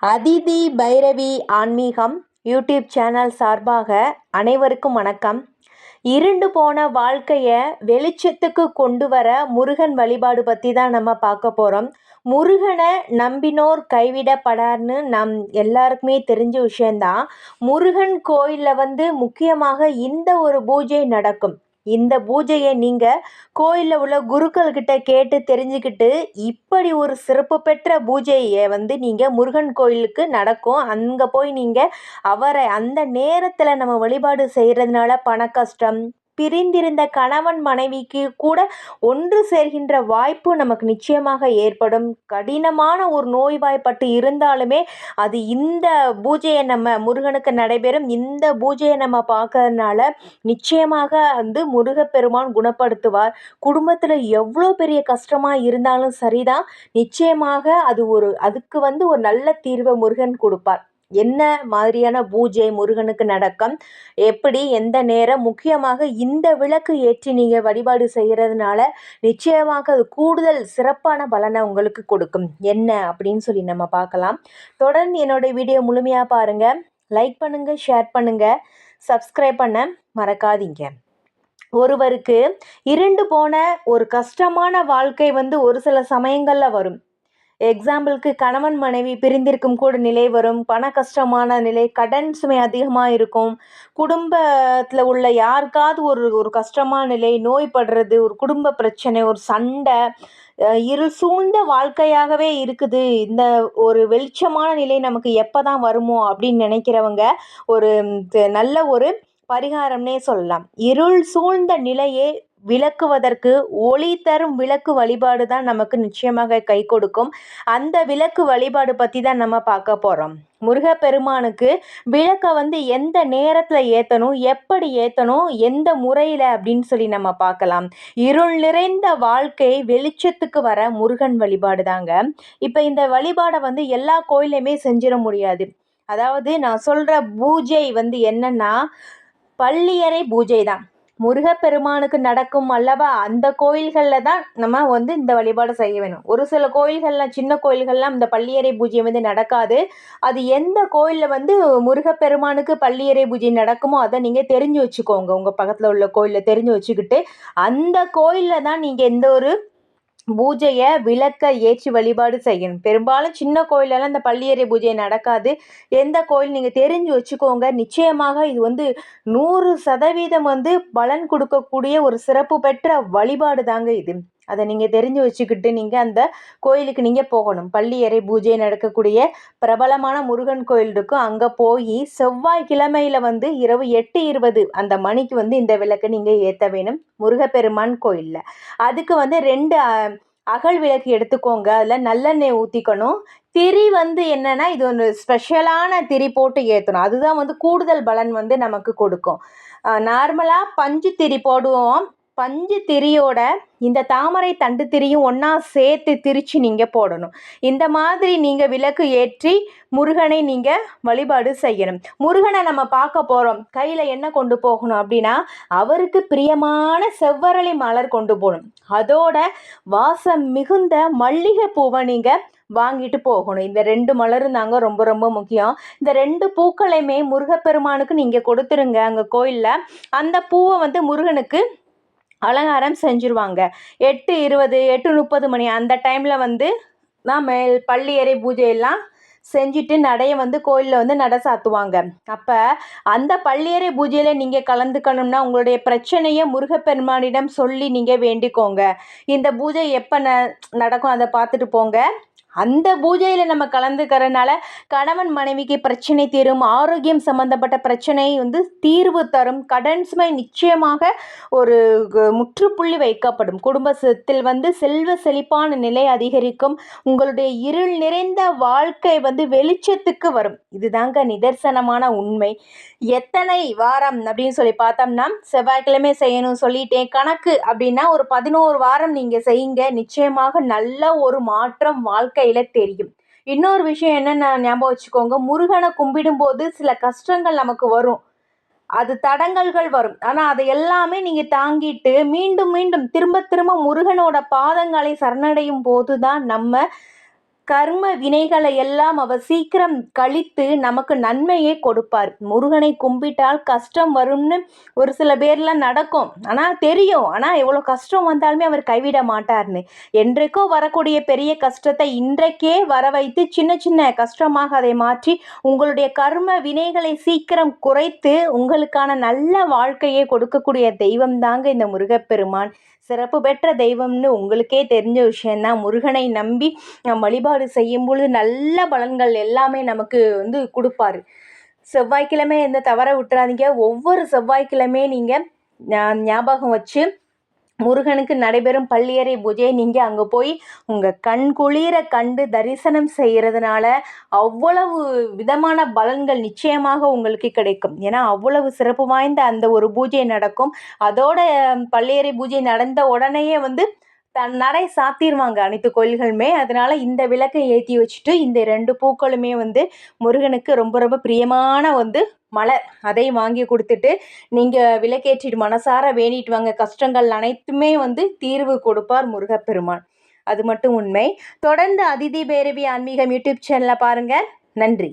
அதிதி பைரவி ஆன்மீகம் YouTube channel சார்பாக அனைவருக்கும் வணக்கம். இருண்டு போன வாழ்க்கையை வெளிச்சத்துக்கு கொண்டு வர முருகன் வழிபாடு பற்றி தான் நம்ம பார்க்க போகிறோம். முருகனை நம்பினோர் கைவிடப்படார்னு நம் எல்லாருக்குமே தெரிஞ்ச விஷயந்தான். முருகன் கோயிலில் முக்கியமாக இந்த ஒரு பூஜை நடக்கும். இந்த பூஜையை நீங்கள் கோயிலில் உள்ள குருக்கள்கிட்ட கேட்டு தெரிஞ்சுக்கிட்டு இப்படி ஒரு சிறப்பு பெற்ற பூஜையை நீங்கள் முருகன் கோயிலுக்கு நடக்கும். அங்கே போய் நீங்கள் அவரை அந்த நேரத்தில் நம்ம வழிபாடு செய்கிறதுனால பண கஷ்டம், பிரிந்திருந்த கணவன் மனைவிக்கு கூட ஒன்று சேர்கின்ற வாய்ப்பு நமக்கு நிச்சயமாக ஏற்படும். கடினமான ஒரு நோய்வாய்ப்பட்டு இருந்தாலுமே அது இந்த பூஜையை நம்ம முருகனுக்கு நடைபெறும். இந்த பூஜையை நம்ம பார்க்கறதுனால நிச்சயமாக முருகப்பெருமான் குணப்படுத்துவார். குடும்பத்தில் எவ்வளோ பெரிய கஷ்டமாக இருந்தாலும் சரிதான், நிச்சயமாக அதுக்கு ஒரு நல்ல தீர்வை முருகன் கொடுப்பார். என்ன மாதிரியான பூஜை முருகனுக்கு நடக்கும், எப்படி எந்த நேரம், முக்கியமாக இந்த விளக்கு ஏற்றி நீங்கள் வழிபாடு செய்கிறதுனால நிச்சயமாக அது கூடுதல் சிறப்பான பலனை உங்களுக்கு கொடுக்கும். என்ன அப்படின்னு சொல்லி நம்ம பார்க்கலாம். தொடர்ந்து என்னோட வீடியோ முழுமையாக பாருங்கள். லைக் பண்ணுங்கள், ஷேர் பண்ணுங்கள், சப்ஸ்கிரைப் பண்ண மறக்காதீங்க. ஒருவருக்கு இருண்டு போன ஒரு கஷ்டமான வாழ்க்கை ஒரு சில சமயங்களில் வரும். எக்ஸாம்பிளுக்கு கணவன் மனைவி பிரிந்திருக்கும் கூட நிலை வரும். பண கஷ்டமான நிலை, கடன் சுமை அதிகமாக இருக்கும். குடும்பத்தில் உள்ள யாருக்காவது ஒரு கஷ்டமான நிலை, நோய்படுறது, ஒரு குடும்ப பிரச்சனை, ஒரு சண்டை, இருள் சூழ்ந்த வாழ்க்கையாகவே இருக்குது. இந்த ஒரு வெளிச்சமான நிலை நமக்கு எப்போ தான் வருமோ அப்படின்னு நினைக்கிறவங்க ஒரு நல்ல ஒரு பரிகாரம்னே சொல்லலாம். இருள் சூழ்ந்த நிலையை விளக்குவதற்கு ஒளி தரும் விளக்கு வழிபாடு தான் நமக்கு நிச்சயமாக கை கொடுக்கும். அந்த விளக்கு வழிபாடு பற்றி தான் நம்ம பார்க்க போகிறோம். முருகப்பெருமானுக்கு விளக்கை எந்த நேரத்தில் ஏற்றணும், எப்படி ஏற்றணும், எந்த முறையில் அப்படின்னு சொல்லி நம்ம பார்க்கலாம். இருள் நிறைந்த வாழ்க்கை வெளிச்சத்துக்கு வர முருகன் வழிபாடு தாங்க. இப்போ இந்த வழிபாடை எல்லா கோயிலையுமே செஞ்சிட முடியாது. அதாவது நான் சொல்கிற பூஜை என்னன்னா பள்ளியறை பூஜை தான். முருகப்பெருமானுக்கு நடக்கும் அல்லவா, அந்த கோயில்களில் தான் நம்ம இந்த வழிபாடு செய்ய வேணும். ஒரு சில கோயில்கள்லாம், சின்ன கோயில்கள்லாம் இந்த பள்ளியறை பூஜை நடக்காது. அது எந்த கோயிலில் முருகப்பெருமானுக்கு பள்ளியறை பூஜை நடக்குமோ அதை நீங்கள் தெரிஞ்சு வச்சுக்கோங்க. உங்கள் பக்கத்தில் உள்ள கோயிலில் தெரிஞ்சு வச்சுக்கிட்டு அந்த கோயிலில் தான் நீங்கள் எந்த ஒரு பூஜையை விளக்க ஏற்றி வழிபாடு செய்யணும். பெரும்பாலும் சின்ன கோயிலெல்லாம் இந்த பள்ளியறை பூஜை நடக்காது. எந்த கோயில் நீங்கள் தெரிஞ்சு வச்சுக்கோங்க. நிச்சயமாக இது 100% பலன் கொடுக்கக்கூடிய ஒரு சிறப்பு பெற்ற வழிபாடு தாங்க இது. அதை நீங்கள் தெரிஞ்சு வச்சுக்கிட்டு நீங்கள் அந்த கோயிலுக்கு நீங்கள் போகணும். பள்ளியறை பூஜை நடக்கக்கூடிய பிரபலமான முருகன் கோயில் இருக்கும். அங்கே போய் செவ்வாய்க்கிழமையில் இரவு 8:20 அந்த மணிக்கு இந்த விளக்கை நீங்கள் ஏற்ற வேணும் முருகப்பெருமான் கோயிலில். அதுக்கு 2 அகல் விளக்கு எடுத்துக்கோங்க. அதில் நல்லெண்ணெய் ஊற்றிக்கணும். திரி என்னென்னா இது ஒரு ஸ்பெஷலான திரி போட்டு ஏற்றணும். அதுதான் கூடுதல் பலன் நமக்கு கொடுக்கும். நார்மலாக பஞ்சு திரி போடுவோம். பஞ்சு திரியோட இந்த தாமரை தண்டு திரியும் ஒன்றா சேர்த்து திரித்து நீங்கள் போடணும். இந்த மாதிரி நீங்கள் விளக்கு ஏற்றி முருகனை நீங்கள் வழிபாடு செய்யணும். முருகனை நம்ம பார்க்க போகிறோம். கையில் என்ன கொண்டு போகணும் அப்படின்னா அவருக்கு பிரியமான செவ்வரளி மலர் கொண்டு போகணும். அதோட வாசம் மிகுந்த மல்லிகை பூவை நீங்கள் வாங்கிட்டு போகணும். இந்த 2 மலரும் தாங்க ரொம்ப ரொம்ப முக்கியம். இந்த 2 பூக்களையுமே முருகப்பெருமானுக்கு நீங்கள் கொடுத்துருங்க. அங்கே கோயிலில் அந்த பூவை முருகனுக்கு அலங்காரம் செஞ்சுருவாங்க. 8:20 8:30 மணி அந்த டைமில் நாம் பள்ளியறை பூஜையெல்லாம் செஞ்சுட்டு நடைய கோயிலில் நட சாத்துவாங்க. அப்போ அந்த பள்ளியறை பூஜையில் நீங்கள் கலந்துக்கணும்னா உங்களுடைய பிரச்சனையை முருகப்பெருமானிடம் சொல்லி நீங்கள் வேண்டிக்கோங்க. இந்த பூஜை எப்போ நடக்கும் அதை பார்த்துட்டு போங்க. அந்த பூஜையில் நம்ம கலந்துக்கிறதுனால கணவன் மனைவிக்கு பிரச்சனை தீரும். ஆரோக்கியம் சம்பந்தப்பட்ட பிரச்சனை தீர்வு தரும். கடன் சுமை நிச்சயமாக ஒரு முற்றுப்புள்ளி வைக்கப்படும். குடும்பத்தில் செல்வ செழிப்பான நிலை அதிகரிக்கும். உங்களுடைய இருள் நிறைந்த வாழ்க்கை வெளிச்சத்துக்கு வரும். இதுதாங்க நிதர்சனமான உண்மை. எத்தனை வாரம் அப்படின்னு சொல்லி பார்த்தோம்னா செவ்வாய்க்கிழமை செய்யணும் சொல்லிட்டேன். கணக்கு அப்படின்னா ஒரு 11 வாரம் நீங்கள் செய்யுங்க. நிச்சயமாக நல்ல ஒரு மாற்றம் வாழ்க்கையில் தெரியும். இன்னொரு விஷயம் என்னென்ன ஞாபகம் வச்சுக்கோங்க, முருகனை கும்பிடும்போது சில கஷ்டங்கள் நமக்கு வரும், அது தடங்கல்கள் வரும். ஆனால் அதை எல்லாமே நீங்கள் தாங்கிட்டு மீண்டும் மீண்டும் திரும்ப திரும்ப முருகனோட பாதங்களை சரணடையும் போது தான் நம்ம கர்ம வினைகளை எல்லாம் அவர் சீக்கிரம் கழித்து நமக்கு நன்மையை கொடுப்பார். முருகனை கும்பிட்டால் கஷ்டம் வரும்னு ஒரு சில பேர்லாம் நடக்கும், ஆனால் தெரியும், ஆனால் எவ்வளோ கஷ்டம் வந்தாலுமே அவர் கைவிட மாட்டார்னு. என்றைக்கோ வரக்கூடிய பெரிய கஷ்டத்தை இன்றைக்கே வர வைத்து சின்ன சின்ன கஷ்டமாக அதை மாற்றி உங்களுடைய கர்ம வினைகளை சீக்கிரம் குறைத்து உங்களுக்கான நல்ல வாழ்க்கையை கொடுக்கக்கூடிய தெய்வம் தாங்க இந்த முருகப்பெருமான். சிறப்பு பெற்ற தெய்வம்னு உங்களுக்கே தெரிஞ்ச விஷயந்தான். முருகனை நம்பி வழிபாடு செய்யும் பொழுது நல்ல பலன்கள் எல்லாமே நமக்கு கொடுப்பாரு. செவ்வாய்க்கிழமை எந்த தவற விட்டுறாதீங்க. ஒவ்வொரு செவ்வாய்க்கிழமையும் நீங்கள் ஞாபகம் வச்சு முருகனுக்கு நடைபெறும் பள்ளியறை பூஜையை நீங்கள் அங்கே போய் உங்கள் கண் குளிர கண்டு தரிசனம் செய்கிறதுனால அவ்வளவு விதமான பலன்கள் நிச்சயமாக உங்களுக்கு கிடைக்கும். ஏன்னா அவ்வளவு சிறப்பு வாய்ந்த அந்த ஒரு பூஜை நடக்கும். அதோட பள்ளியறை பூஜை நடந்த உடனேயே நடை சாத்திடுவாங்க அனைத்து கோயில்களுமே. அதனால் இந்த விளக்கை ஏற்றி வச்சுட்டு இந்த 2 பூக்களுமே முருகனுக்கு ரொம்ப ரொம்ப பிரியமான மலர் அதை வாங்கி கொடுத்துட்டு நீங்கள் விளக்கேற்றிட்டு மனசார வேண்டிட்டு வாங்க. கஷ்டங்கள் அனைத்துமே தீர்வு கொடுப்பார் முருகப்பெருமான். அது மட்டும் உண்மை. தொடர்ந்து அதிதி பைரவி ஆன்மீகம் யூடியூப் சேனலை பாருங்கள். நன்றி.